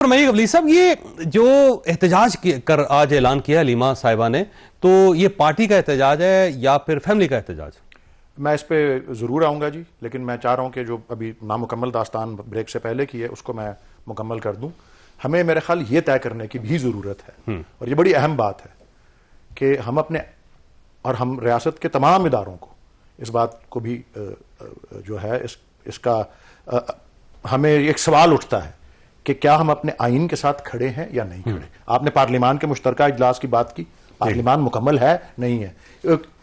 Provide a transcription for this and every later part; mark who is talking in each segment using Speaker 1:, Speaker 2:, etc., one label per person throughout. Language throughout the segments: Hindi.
Speaker 1: फरमाइए अवली साहब, ये जो एहतजाज कर आज ऐलान किया हलीमा साहिबा ने, तो ये पार्टी का एहतजाज है या फिर फैमिली का एहतजाज?
Speaker 2: मैं इस पे ज़रूर आऊँगा जी, लेकिन मैं चाह रहा हूँ कि जो अभी नामुकम्मल दास्तान ब्रेक से पहले की है उसको मैं मुकम्मल कर दूँ। हमें मेरे ख्याल ये तय करने की भी ज़रूरत है और ये बड़ी अहम बात है कि हम अपने और हम रियासत के तमाम इदारों को इस बात को भी जो है इसका हमें एक सवाल उठता है कि क्या हम अपने आइन के साथ खड़े हैं या नहीं खड़े। आपने पार्लियामान के मुश्तरका इजलास की बात की, पार्लियामान मुकम्मल है नहीं है।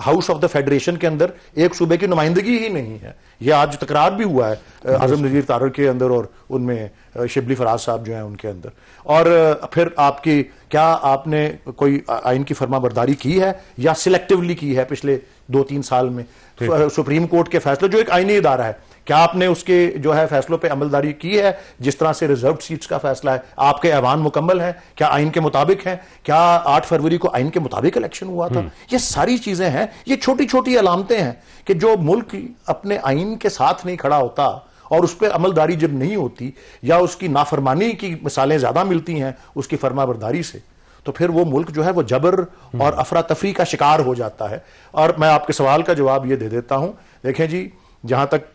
Speaker 2: हाउस ऑफ द फेडरेशन के अंदर एक सूबे की नुमाइंदगी ही नहीं है। यह आज तकरार भी हुआ है आजम नजीर तारड़ के अंदर और उनमें शिबली फराज साहब जो हैं उनके अंदर। और फिर आपकी क्या आपने कोई आइन की फर्माबरदारी की है या सिलेक्टिवली की है पिछले 2-3 साल में? सुप्रीम कोर्ट के फैसले जो एक आईनी इदारा है, क्या आपने उसके जो है फैसलों पे अमलदारी की है? जिस तरह से रिजर्व सीट्स का फैसला है, आपके ऐवान मुकम्मल है, क्या आइन के मुताबिक है? क्या 8 फरवरी को आइन के मुताबिक इलेक्शन हुआ था? ये सारी चीजें हैं, ये छोटी छोटी अलामतें हैं कि जो मुल्क अपने आइन के साथ नहीं खड़ा होता और उस पर अमलदारी जब नहीं होती या उसकी नाफरमानी की मिसालें ज्यादा मिलती हैं उसकी फर्माबरदारी से, तो फिर वो मुल्क जो है वो जबर और अफरा तफरी का शिकार हो जाता है। और मैं आपके सवाल का जवाब ये दे देता हूं। देखें जी, जहां तक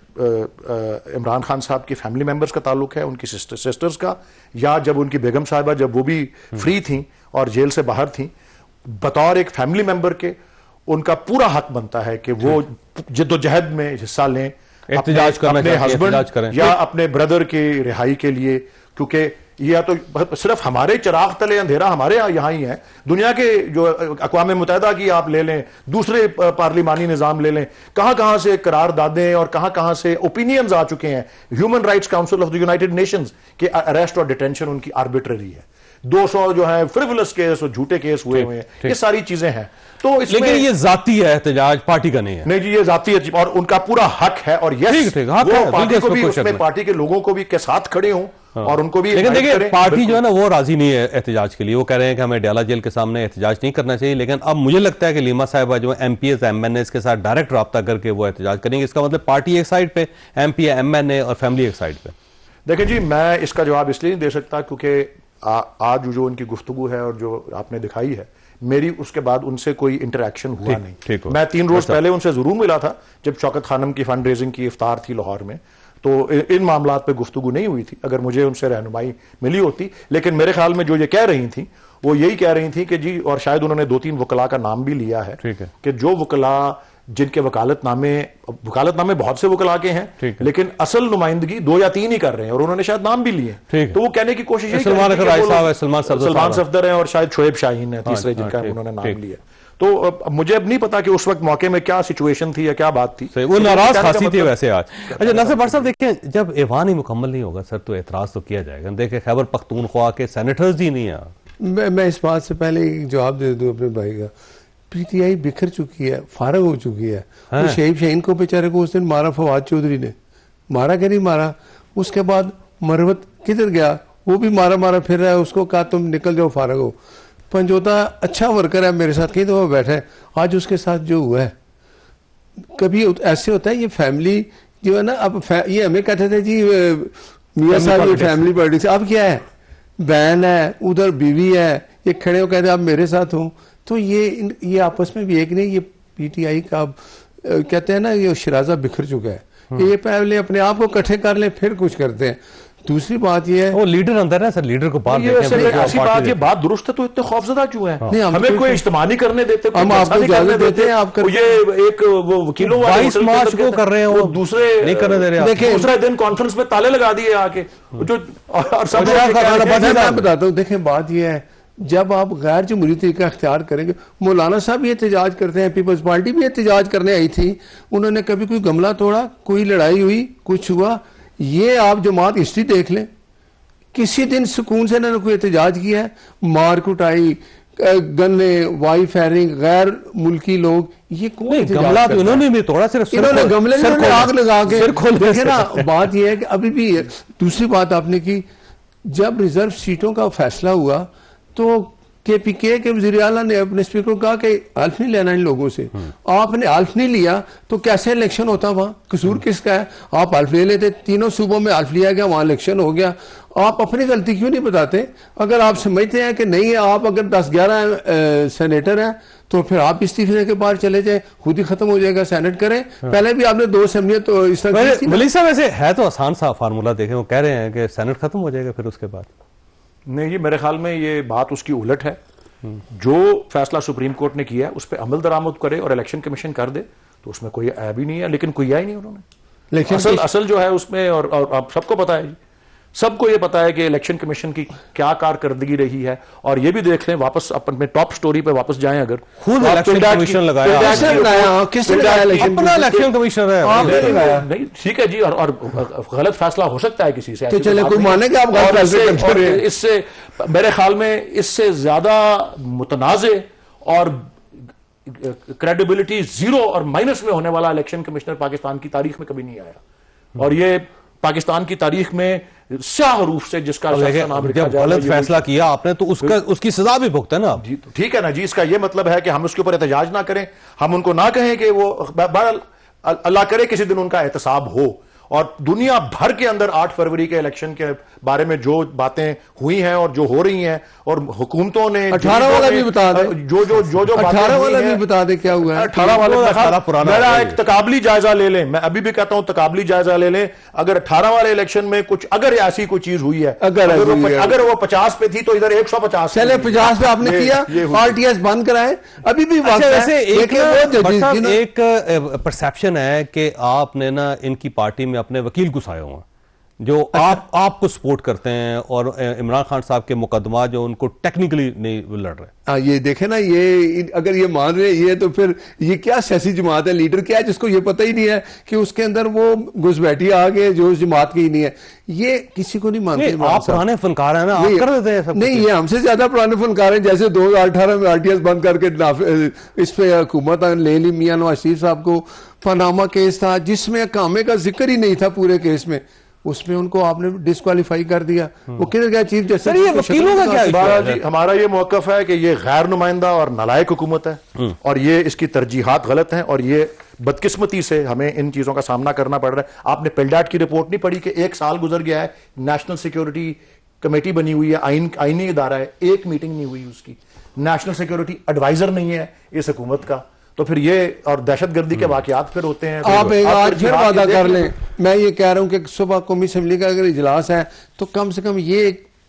Speaker 2: इमरान खान साहब की फैमिली मेंबर्स का ताल्लुक है, उनकी सिस्टर्स का, या जब उनकी बेगम साहिबा जब वो भी फ्री थी और जेल से बाहर थी, बतौर एक फैमिली मेंबर के उनका पूरा हक बनता है कि वो जिद्दोजहद में हिस्सा लें, अपने हस्बैंड या अपने ब्रदर की रिहाई के लिए। क्योंकि यह तो सिर्फ हमारे चिराग तले अंधेरा हमारे यहाँ ही है, दुनिया के जो अक़वाम मुत्तहिदा की आप ले लें, दूसरे पार्लिमानी निज़ाम ले लें, कहां कहां से करारदादें और कहां कहां से ओपिनियंस आ चुके हैं। Human rights council of the United Nations के अरेस्ट और डिटेंशन उनकी आर्बिट्ररी है। 200 जो है फ्रिवलस केस और झूठे केस हुए हुए हैं, ये सारी चीजें हैं। तो
Speaker 1: लेकिन ये जाती है एहतजाज, पार्टी का नहीं है।
Speaker 2: नहीं जी, ये जाती है और उनका पूरा हक है। और यस, वो पार्टी को भी, उसमें पार्टी के लोगों को भी के साथ खड़े हों और उनको भी।
Speaker 1: लेकिन देखिए, पार्टी जो है ना वो राजी नहीं है एहतजाज के लिए। वो कह रहे हैं कि हमें डयाला जेल के सामने एहतजाज नहीं करना चाहिए। लेकिन अब मुझे लगता है कि हलीमा साहिबा जो एमपीएस एमएनए के साथ डायरेक्ट रब्ता करके वो एहतजाज करेंगे। इसका मतलब पार्टी एक साइड पे, एमपी एमएनए और फैमिली एक साइड पे।
Speaker 2: देखिए जी, मैं इसका जवाब इसलिए नहीं दे सकता क्योंकि आज जो उनकी गुफ्तगू है और जो आपने दिखाई है, मेरी उसके बाद उनसे कोई इंटरेक्शन हुआ नहीं। मैं 3 रोज पहले उनसे जरूर मिला था जब शौकत खानम की फंड रेजिंग की इफ्तार थी लाहौर में, तो इन मामलात पे गुफ्तगू नहीं हुई थी। अगर मुझे उनसे रहनुमाई मिली होती, लेकिन मेरे ख्याल में जो ये कह रही थी वो यही कह रही थी कि जी, और शायद उन्होंने 2-3 वकला का नाम भी लिया है कि जो वकला जिनके वकालतनामे बहुत से वकला के हैं, लेकिन असल नुमाइंदगी 2 या 3 ही कर रहे हैं और उन्होंने शायद नाम भी लिए। तो वो कहने की कोशिश सलमान सफदर है और शायद शोएब शाहीन है तीसरे जिनका उन्होंने नाम लिया। तो मुझे अब नहीं पता कि उस वक्त मौके में क्या सिचुएशन थी या क्या बात थी।
Speaker 1: वो नाराज खासी थी वैसे आज। अच्छा नासिर भट्ट साहब, देखें, जब ऐवान ही मुकम्मल नहीं होगा सर तो एतराज तो किया जाएगा। देखें, खैबर पख्तूनख्वा के सेनेटर्स ही नहीं है।
Speaker 3: मैं इस बात से पहले एक जवाब दे दूं अपने भाई का। पीटीआई बिखर चुकी है, फारग हो चुकी है। हाँ। शोएब शाहीन को बेचारे को उस दिन मारा फवाद चौधरी ने, मारा कि नहीं मारा? उसके बाद मरवत किधर गया? वो भी मारा फिर रहा है। उसको कहा तुम निकल जाओ, फारग हो। पंजोता अच्छा वर्कर है मेरे साथ, कहीं तो वो बैठा है। आज उसके साथ जो हुआ है, कभी ऐसे होता है ये फैमिली जो है ना, अब ये हमें कहते थे जी मियां साहब ये फैमिली पॉलिटिक्स, अब क्या है? बहन है, उधर बीवी है, ये खड़े हो कहते आप मेरे साथ हो। तो ये आपस में भी एक नहीं, ये पीटीआई का कहते हैं ना, ये शराजा बिखर चुका है। ये पहले अपने आप को इकट्ठे कर ले फिर कुछ करते हैं। दूसरी बात ये है,
Speaker 1: वो लीडर अंदर है सर, लीडर को बात
Speaker 2: ये बात दुरुस्त है तो इतने खौफजदा क्यों है? नहीं, हमें कोई इज्तिमा नहीं करने देते,
Speaker 3: हम आपको इजाजत देते हैं। आप
Speaker 2: ये एक वकीलों
Speaker 1: 22 मार्च को कर रहे हैं, वो दूसरे नहीं करने दे रहे।
Speaker 2: देखिए, दूसरे दिन कॉन्फ्रेंस में ताले लगा दिए आके जो, और सब
Speaker 3: मैं बताता हूँ। देखें, बात ये है, जब आप गैर जमहूरी तरीका अख्तियार करेंगे, मौलाना साहब भी एहतजाज करते हैं, पीपल्स पार्टी भी एहतजाज करने आई थी, उन्होंने कभी कोई गमला तोड़ा, कोई लड़ाई हुई, कुछ हुआ? ये आप जमात हिस्ट्री देख लें, किसी दिन सुकून से इन्होंने कोई एहतजाज किया है? मार कुटाई, गन्ने, वाई फायरिंग, गैर मुल्की लोग, ये कोई
Speaker 1: गमला तो इन्होंने भी तोड़ा, सिर्फ
Speaker 3: इन्होंने गमले में आग लगा के देखे ना। बात यह है कि अभी भी दूसरी बात आपने की, जब रिजर्व सीटों का फैसला हुआ तो KPK के वज़ीर आला ने अपने स्पीकर को कहा कि हल्फ नहीं लेना इन लोगों से। आपने हल्फ नहीं लिया तो कैसे इलेक्शन होता? वहां कसूर किसका है? आप हल्फ ले लेते, तीनों सूबों में हल्फ लिया गया, वहां इलेक्शन हो गया। आप अपनी गलती क्यों नहीं बताते? अगर आप समझते हैं कि नहीं है, आप अगर 10-11 सेनेटर हैं तो फिर आप इस्तीफे देके बाहर चले जाए, खुद ही खत्म हो जाएगा, सेनेट करें। पहले भी आपने 2 असेंबलियां तो इस तरह की थी।
Speaker 1: मलिक साहब वैसे है तो आसान सा फार्मूला, देखें वो कह रहे हैं कि सेनेट खत्म हो जाएगा फिर उसके बाद।
Speaker 2: नहीं, ये मेरे ख्याल में ये बात उसकी उलट है। जो फैसला सुप्रीम कोर्ट ने किया है उस पर अमल दरामद करे और इलेक्शन कमीशन कर दे तो उसमें कोई ऐब ही नहीं है, लेकिन कोई ही नहीं उन्होंने। लेकिन असल जो है उसमें, और आप सबको पता है जी, सबको ये पता है कि इलेक्शन कमीशन की क्या कारकर्दगी रही है। और ये भी देख लें, वापस अपने टॉप स्टोरी पे वापस जाएं, अगर
Speaker 1: खुद इलेक्शन कमीशन लगाया, अपना इलेक्शन कमीशन है,
Speaker 2: नहीं ठीक है जी, और गलत फैसला हो सकता है किसी से,
Speaker 3: तो चले कोई माने कि आप गलत फैसले करते रहे।
Speaker 2: इससे मेरे ख्याल में इससे ज्यादा मुतनाज़े और क्रेडिबिलिटी जीरो और माइनस में होने वाला इलेक्शन कमिश्नर पाकिस्तान की तारीख में कभी नहीं आया। और ये पाकिस्तान की तारीख में स्याह रूफ से जिसका नाम लिखा
Speaker 1: जब गलत फैसला किया आपने तो उसकी सजा भी भुगते ना आप।
Speaker 2: जी, तो ठीक है ना जी, इसका ये मतलब है कि हम उसके ऊपर एहतजाज ना करें, हम उनको ना कहें कि वो, अल्लाह करे किसी दिन उनका एहतसाब हो। और दुनिया भर के अंदर 8 फरवरी के इलेक्शन के बारे में जो बातें हुई हैं और जो हो रही हैं, और हुकूमतों ने
Speaker 3: 18 वाला भी बता दे,
Speaker 2: जो
Speaker 3: 18 वाला भी बता दे क्या हुआ है।
Speaker 2: 18 वाला मेरा एक तकाबली जायजा ले लें, मैं अभी भी कहता हूं तकाबली जायजा ले लें। अगर 18 वाले इलेक्शन में कुछ, अगर ऐसी कोई चीज हुई है, अगर वो 50 पे थी तो इधर 150,
Speaker 3: चले 50 पे आपने किया, RTS बंद कराए, अभी भी
Speaker 1: वैसे एक परसेप्शन है कि आपने ना इनकी पार्टी में अपने वकील घुसाए हुए हैं जो आपको सपोर्ट करते हैं, और इमरान खान साहब के मुकदमा जो उनको टेक्निकली नहीं लड़ रहे।
Speaker 3: ये देखे ना, ये अगर ये मान रहे ये तो फिर ये क्या सियासी जमात है, लीडर क्या है जिसको ये पता ही नहीं है कि उसके अंदर वो घुसपैठी आ गए जो जमात की ही नहीं है। ये किसी को नहीं मानते।
Speaker 1: आप पुराने फनकार हैं ना, आप कर देते हैं सब।
Speaker 3: नहीं, ये हमसे ज्यादा पुराने फनकार हैं। जैसे 2018 में RTS बंद करके इस पे हुकूमत ले ली मियां नवाज शरीफ साहब को। पनामा केस था जिसमें कामे का जिक्र ही नहीं था पूरे केस में, उसमें उनको आपने डिस्क्वालीफाई कर दिया। वो किधर गया चीफ जस्टिस?
Speaker 1: ये वकीलों का क्या?
Speaker 2: हमारा ये मौकफ है कि ये गैर नुमाइंदा और नालायक हुकूमत है, और ये इसकी तरजीहात गलत हैं, और ये बदकिस्मती से हमें इन चीजों का सामना करना पड़ रहा है। आपने पेल्डाट की रिपोर्ट नहीं पढ़ी कि 1 साल गुजर गया है, नेशनल सिक्योरिटी कमेटी बनी हुई है, आईनी इदारा है, एक मीटिंग नहीं हुई उसकी, नेशनल सिक्योरिटी एडवाइजर नहीं है इस हुकूमत का। तो फिर ये और दहशतगर्दी के वाकयात फिर होते हैं।
Speaker 3: आप एक आज फिर वादा कर लें, मैं ये कह रहा हूं कि सुबह कौमी असेंबली का अगर इजलास है तो कम से कम ये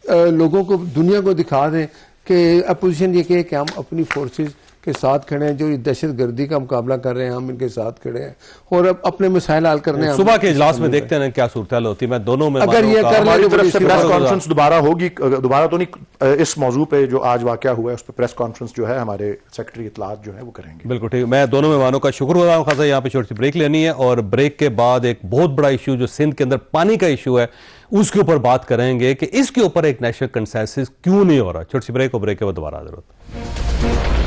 Speaker 3: लोगों को, दुनिया को दिखा दें कि अपोजिशन ये कहे कि हम अपनी फोर्सेस के साथ खड़े हैं, जो दहशतगर्दी का मुकाबला कर रहे हैं हम इनके साथ खड़े हैं, और अब अपने मसाइल हल करने हैं।
Speaker 1: सुबह के इजलास में देखते हैं क्या सूरत होती है। मैं दोनों में
Speaker 3: अगर ये कर
Speaker 2: हमारी तरफ से प्रेस कॉन्फ्रेंस दोबारा होगी, दोबारा तो नहीं, इस मौजू पे जो आज वाकया हुआ है उस पर प्रेस कॉन्फ्रेंस जो है हमारे सेक्रेटरी इत्तलात जो है वो करेंगे।
Speaker 1: बिल्कुल ठीक। मैं दोनों मेहमानों का शुक्रगुजार हूं। खासा यहाँ पे छोटी सी ब्रेक लेनी है, और ब्रेक के बाद एक बहुत बड़ा इशू जो सिंध के अंदर पानी का इशू है उसके ऊपर बात करेंगे कि इसके ऊपर एक नेशनल कंसेंसस क्यों नहीं हो रहा। छोटी सी ब्रेक, और ब्रेक के बाद दोबारा हाजिर होता है।